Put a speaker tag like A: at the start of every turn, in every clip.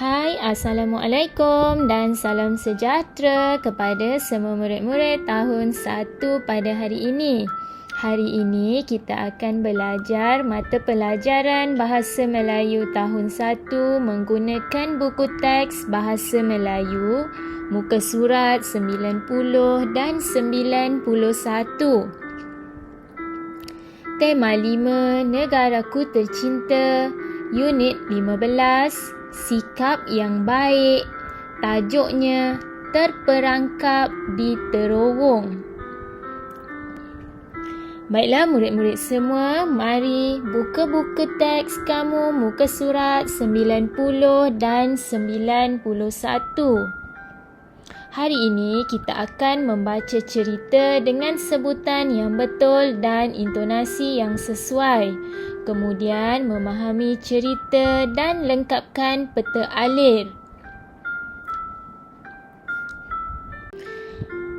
A: Hai, Assalamualaikum dan salam sejahtera kepada semua murid-murid tahun 1 pada hari ini. Hari ini kita akan belajar mata pelajaran Bahasa Melayu tahun 1 menggunakan buku teks Bahasa Melayu, muka surat 90 dan 91. Tema 5, Negaraku Tercinta, Unit 15, Sikap yang baik. Tajuknya, Terperangkap di Terowong. Baiklah murid-murid semua, mari buka buku teks kamu muka surat 90 dan 91. Hari ini kita akan membaca cerita dengan sebutan yang betul dan intonasi yang sesuai. Kemudian memahami cerita dan lengkapkan peta alir.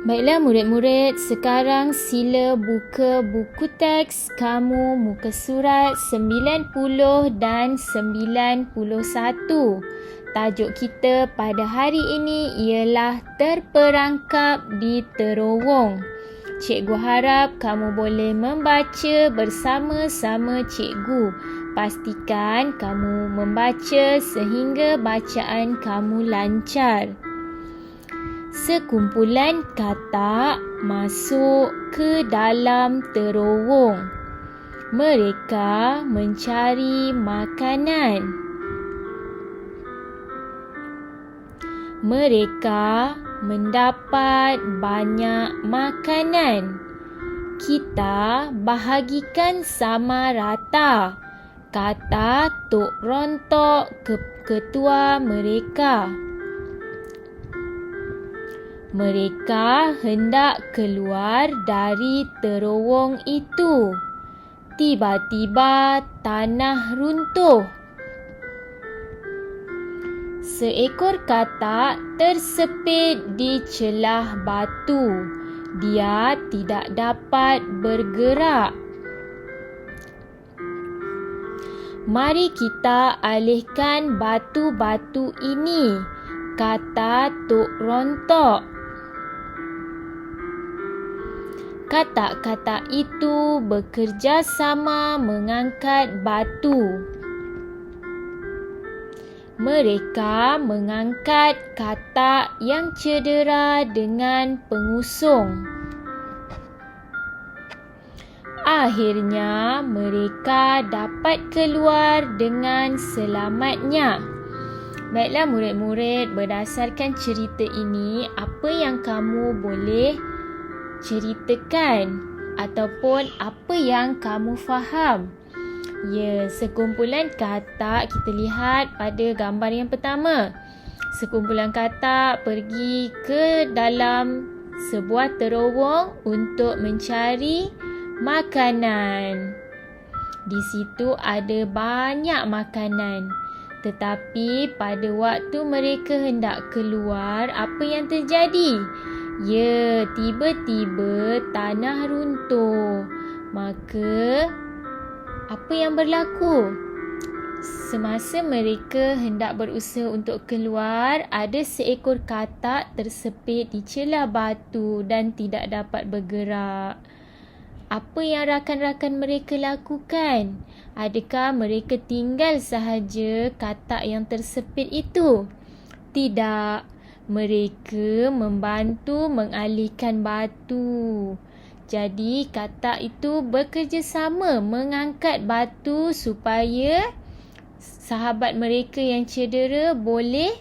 A: Baiklah murid-murid, sekarang sila buka buku teks kamu muka surat 90 dan 91. Tajuk kita pada hari ini ialah Terperangkap di Terowong. Cikgu harap kamu boleh membaca bersama-sama cikgu. Pastikan kamu membaca sehingga bacaan kamu lancar. Sekumpulan katak masuk ke dalam terowong. Mereka mencari makanan. Mereka mendapat banyak makanan. Kita bahagikan sama rata, kata Tok Rontok ketua mereka. Mereka hendak keluar dari terowong itu. Tiba-tiba tanah runtuh. Seekor katak tersepit di celah batu. Dia tidak dapat bergerak. Mari kita alihkan batu-batu ini, kata Tok Rontok. Katak-katak itu bekerjasama mengangkat batu. Mereka mengangkat katak yang cedera dengan pengusung. Akhirnya mereka dapat keluar dengan selamatnya. Baiklah murid-murid, berdasarkan cerita ini, apa yang kamu boleh ceritakan ataupun apa yang kamu faham? Ya, sekumpulan katak kita lihat pada gambar yang pertama. Sekumpulan katak pergi ke dalam sebuah terowong untuk mencari makanan. Di situ ada banyak makanan. Tetapi pada waktu mereka hendak keluar, apa yang terjadi? Ya, tiba-tiba tanah runtuh. Maka apa yang berlaku? Semasa mereka hendak berusaha untuk keluar, ada seekor katak tersepit di celah batu dan tidak dapat bergerak. Apa yang rakan-rakan mereka lakukan? Adakah mereka tinggal sahaja katak yang tersepit itu? Tidak. Mereka membantu mengalihkan batu. Jadi katak itu bekerjasama mengangkat batu supaya sahabat mereka yang cedera boleh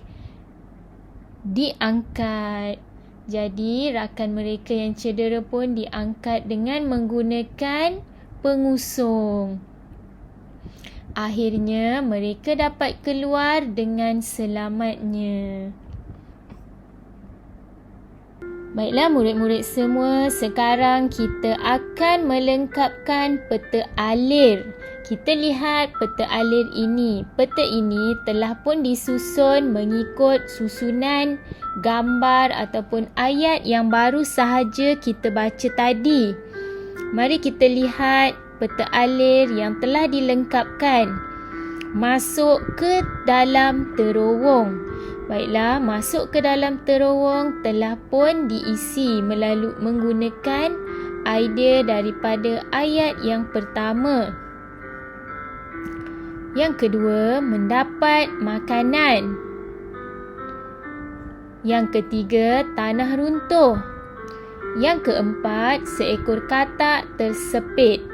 A: diangkat. Jadi rakan mereka yang cedera pun diangkat dengan menggunakan pengusung. Akhirnya mereka dapat keluar dengan selamatnya. Baiklah murid-murid semua, sekarang kita akan melengkapkan peta alir. Kita lihat peta alir ini. Peta ini telah pun disusun mengikut susunan gambar ataupun ayat yang baru sahaja kita baca tadi. Mari kita lihat peta alir yang telah dilengkapkan. masuk ke dalam terowong. Baiklah, masuk ke dalam terowong telah pun diisi melalui menggunakan idea daripada ayat yang pertama. Yang kedua, mendapat makanan. Yang ketiga, tanah runtuh. Yang keempat, seekor katak tersepit.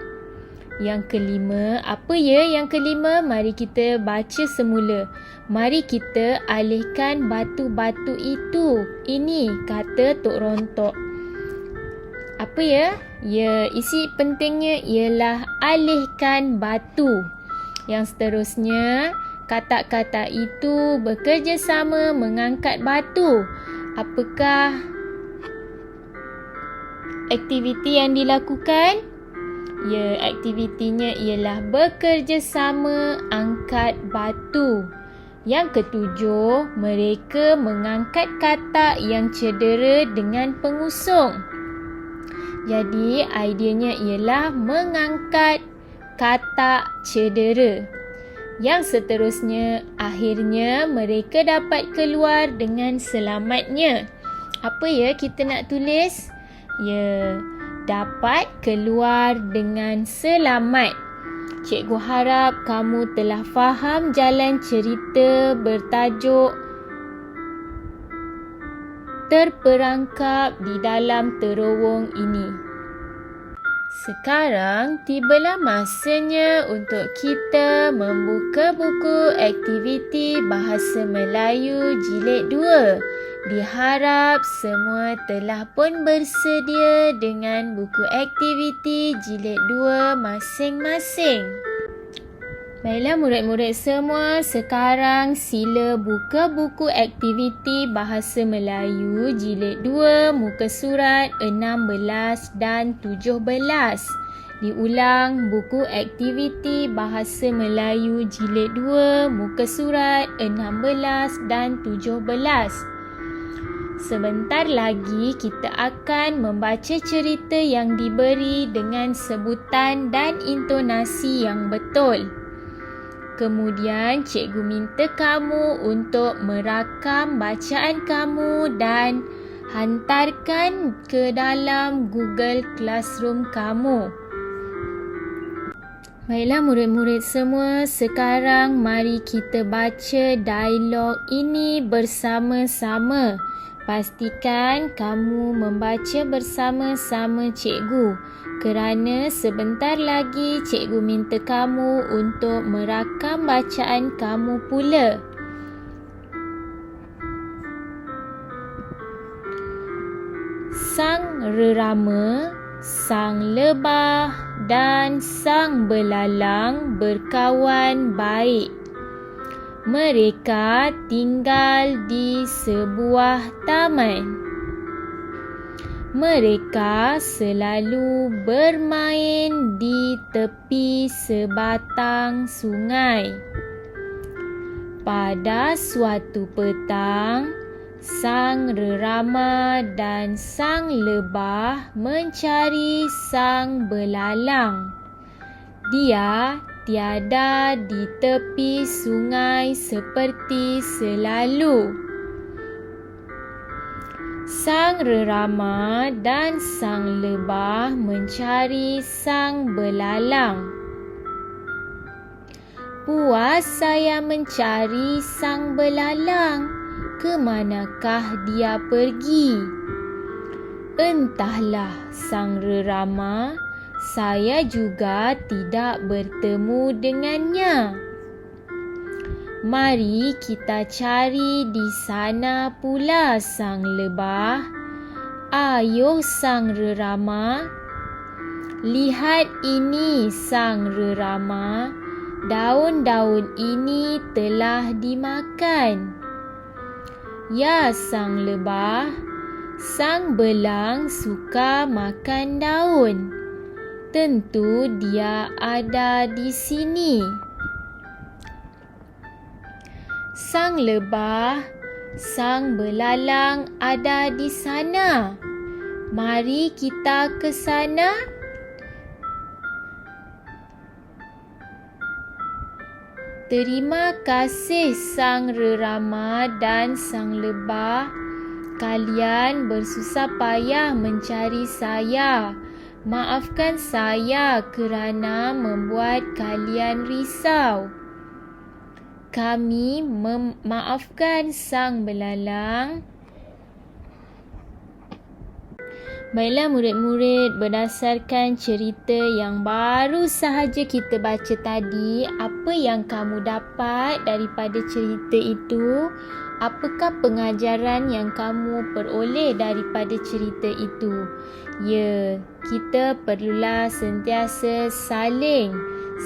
A: Yang kelima, apa ya yang kelima? Mari kita baca semula. Mari kita alihkan batu-batu itu. Ini kata Tok Rontok. Apa ya? Ya, isi pentingnya ialah alihkan batu. Yang seterusnya, katak-katak itu bekerjasama mengangkat batu. Apakah aktiviti yang dilakukan? Ya, aktivitinya ialah bekerjasama angkat batu. Yang ketujuh, mereka mengangkat katak yang cedera dengan pengusung. Jadi, ideanya ialah mengangkat katak cedera. Yang seterusnya, akhirnya mereka dapat keluar dengan selamatnya. Apa ya kita nak tulis? Ya, dapat keluar dengan selamat. Cikgu harap kamu telah faham jalan cerita bertajuk Terperangkap di dalam Terowong ini. Sekarang tibalah masanya untuk kita membuka buku aktiviti Bahasa Melayu Jilid 2. Diharap semua telah pun bersedia dengan buku aktiviti Jilid 2 masing-masing. Baiklah murid-murid semua, sekarang sila buka buku aktiviti Bahasa Melayu Jilid 2 muka surat 16 dan 17. Diulang, buku aktiviti Bahasa Melayu Jilid 2 muka surat 16 dan 17. Sebentar lagi kita akan membaca cerita yang diberi dengan sebutan dan intonasi yang betul. Kemudian cikgu minta kamu untuk merakam bacaan kamu dan hantarkan ke dalam Google Classroom kamu. Baiklah murid-murid semua, sekarang mari kita baca dialog ini bersama-sama. Pastikan kamu membaca bersama-sama cikgu kerana sebentar lagi cikgu minta kamu untuk merakam bacaan kamu pula. Sang rerama, sang lebah dan sang belalang berkawan baik. Mereka tinggal di sebuah taman. Mereka selalu bermain di tepi sebatang sungai. Pada suatu petang, sang rerama dan sang lebah mencari sang belalang. Dia tiada di tepi sungai seperti selalu. Sang rerama dan sang lebah mencari sang belalang. Puas saya mencari sang belalang. Ke manakah dia pergi? Entahlah, sang rerama. Saya juga tidak bertemu dengannya. Mari kita cari di sana pula, sang lebah. Ayuh, sang rerama. Lihat ini, sang rerama. Daun-daun ini telah dimakan. Ya, sang lebah. Sang belang suka makan daun. Tentu dia ada di sini. Sang lebah, sang belalang ada di sana. Mari kita ke sana. Terima kasih sang rerama dan sang lebah. Kalian bersusah payah mencari saya. Maafkan saya kerana membuat kalian risau. Kami memaafkan sang belalang. Baiklah murid-murid, berdasarkan cerita yang baru sahaja kita baca tadi, apa yang kamu dapat daripada cerita itu? Apakah pengajaran yang kamu peroleh daripada cerita itu? Ya, kita perlulah sentiasa saling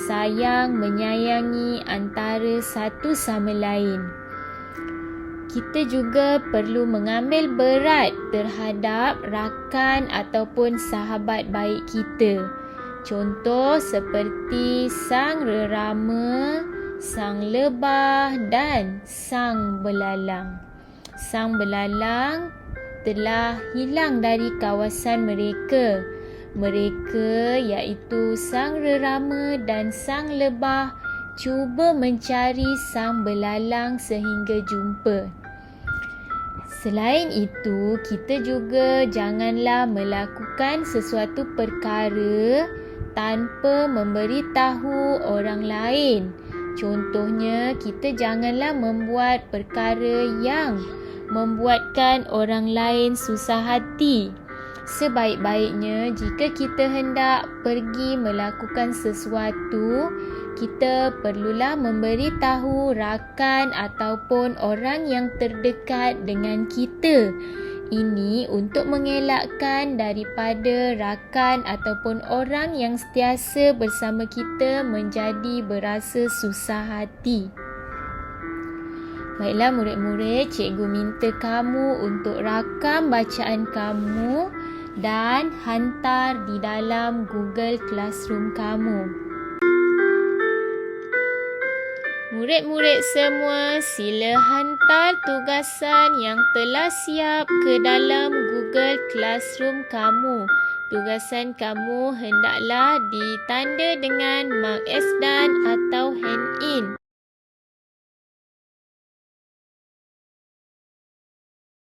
A: sayang menyayangi antara satu sama lain. Kita juga perlu mengambil berat terhadap rakan ataupun sahabat baik kita. Contoh seperti sang rerama, sang lebah dan sang belalang. Sang belalang telah hilang dari kawasan mereka. Mereka iaitu sang rerama dan sang lebah cuba mencari sang belalang sehingga jumpa. Selain itu, kita juga janganlah melakukan sesuatu perkara tanpa memberitahu orang lain. Contohnya, kita janganlah membuat perkara yang membuatkan orang lain susah hati. Sebaik-baiknya, jika kita hendak pergi melakukan sesuatu, kita perlulah memberitahu rakan ataupun orang yang terdekat dengan kita. Ini untuk mengelakkan daripada rakan ataupun orang yang sentiasa bersama kita menjadi berasa susah hati. Baiklah murid-murid, cikgu minta kamu untuk rakam bacaan kamu dan hantar di dalam Google Classroom kamu. Murid-murid semua, sila hantar tugasan yang telah siap ke dalam Google Classroom kamu. Tugasan kamu hendaklah ditanda dengan mark S dan atau hand in.